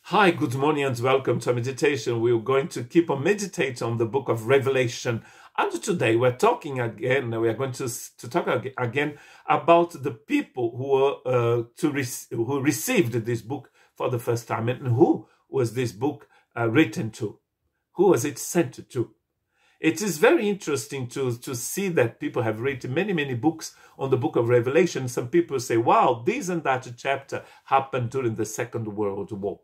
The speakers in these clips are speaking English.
Hi, good morning and welcome to meditation. We're going to keep on meditating on the book of Revelation. And today we are going to talk again about the people who received this book for the first time, and who was this book written to? Who was it sent to? It is very interesting to see that people have written many books on the book of Revelation. Some people say, wow, this and that chapter happened during the Second World War.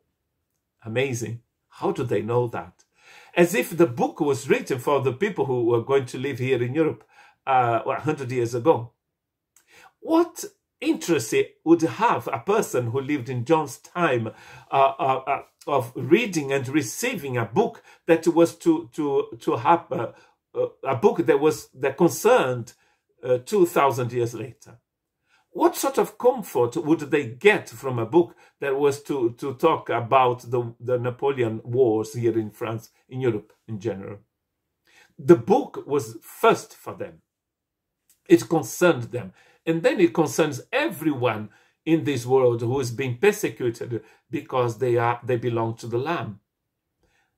Amazing. How do they know that? As if the book was written for the people who were going to live here in Europe 100 years ago. What interest it would have a person who lived in John's time of reading and receiving a book that was to have a book that concerned 2,000 years later? What sort of comfort would they get from a book that was to talk about the Napoleon Wars here in France, in Europe in general? The book was first for them. It concerned them. And then it concerns everyone in this world who is being persecuted because they belong to the Lamb.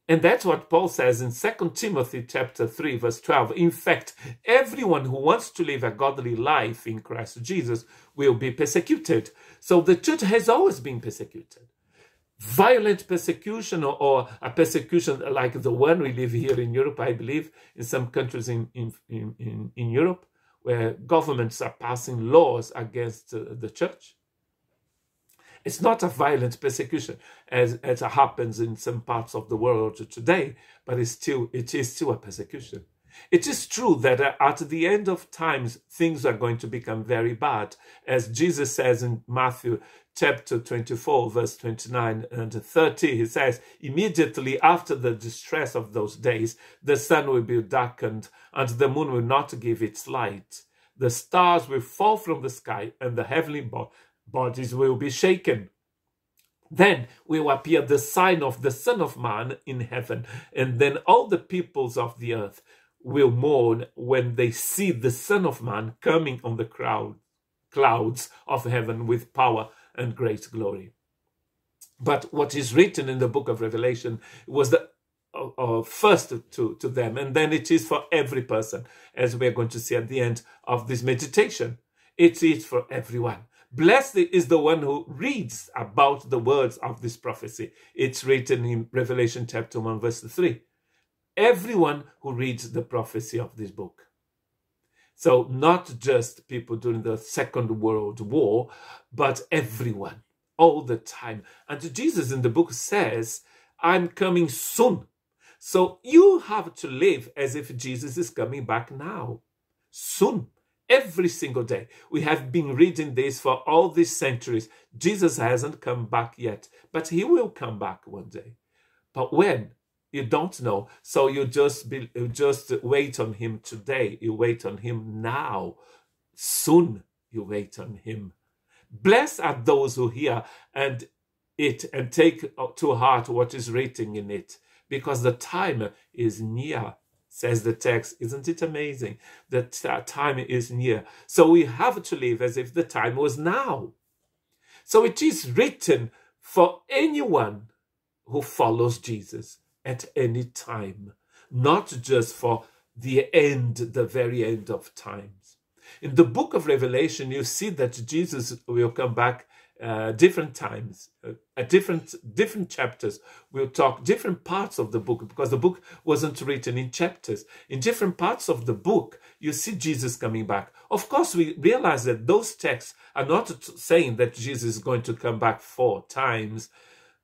And that's what Paul says in 2 Timothy chapter 3, verse 12. In fact, everyone who wants to live a godly life in Christ Jesus will be persecuted. So the church has always been persecuted. Violent persecution or a persecution like the one we live here in Europe, I believe, in some countries in Europe, where governments are passing laws against the church. It's not a violent persecution as happens in some parts of the world today, but it is still a persecution. It is true that at the end of times, things are going to become very bad. As Jesus says in Matthew chapter 24, verse 29 and 30, he says, immediately after the distress of those days, the sun will be darkened and the moon will not give its light. The stars will fall from the sky and the heavenly bodies will be shaken. Then will appear the sign of the Son of Man in heaven, and then all the peoples of the earth will mourn when they see the Son of Man coming on the clouds of heaven with power and great glory. But what is written in the book of Revelation was the first to them, and then it is for every person, as we're going to see at the end of this meditation. It is for everyone. Blessed is the one who reads about the words of this prophecy. It's written in Revelation chapter 1, verse 3. Everyone who reads the prophecy of this book. So not just people during the Second World War, but everyone, all the time. And Jesus in the book says, I'm coming soon. So you have to live as if Jesus is coming back now. Soon. Every single day. We have been reading this for all these centuries. Jesus hasn't come back yet, but he will come back one day. But when? You don't know. So you just wait on him today. You wait on him now. Soon you wait on him. Blessed are those who hear and take to heart what is written in it, because the time is near. Says the text. Isn't it amazing that time is near? So we have to live as if the time was now. So it is written for anyone who follows Jesus at any time, not just for the very end of times. In the book of Revelation, you see that Jesus will come back different times, at different chapters. We'll talk different parts of the book, because the book wasn't written in chapters. In different parts of the book, you see Jesus coming back. Of course, we realize that those texts are not saying that Jesus is going to come back 4 times,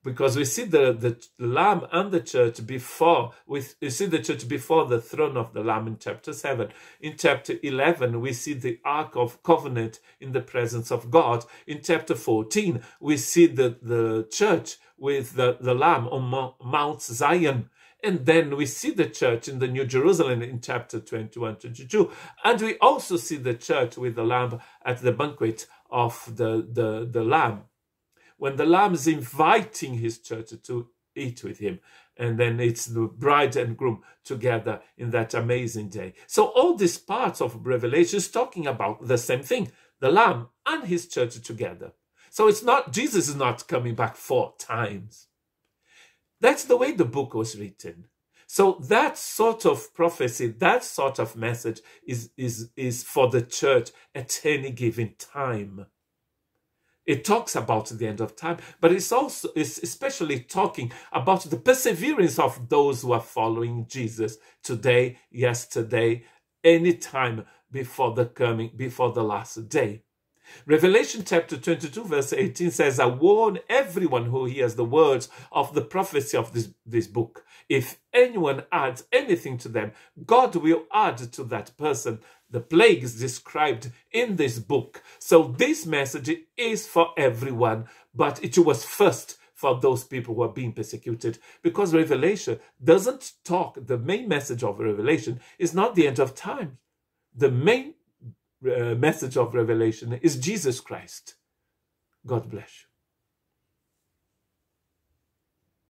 because we see the Lamb and the church before. We see the church before the throne of the Lamb in chapter 7. In chapter 11, we see the Ark of Covenant in the presence of God. In chapter 14, we see the church with the Lamb on Mount Zion. And then we see the church in the New Jerusalem in chapter 21, 22. And we also see the church with the Lamb at the banquet of the Lamb, when the Lamb is inviting his church to eat with him. And then it's the bride and groom together in that amazing day. So all these parts of Revelation is talking about the same thing, the Lamb and his church together. So it's not, Jesus is not coming back 4 times. That's the way the book was written. So that sort of prophecy, that sort of message is for the church at any given time. It talks about the end of time, but it's especially talking about the perseverance of those who are following Jesus today, yesterday, anytime before the last day. Revelation chapter 22 verse 18 says, I warn everyone who hears the words of the prophecy of this book. If anyone adds anything to them, God will add to that person the plagues described in this book. So this message is for everyone, but it was first for those people who are being persecuted, because Revelation doesn't talk. The main message of Revelation is not the end of time. The main message of Revelation is Jesus Christ. God bless you.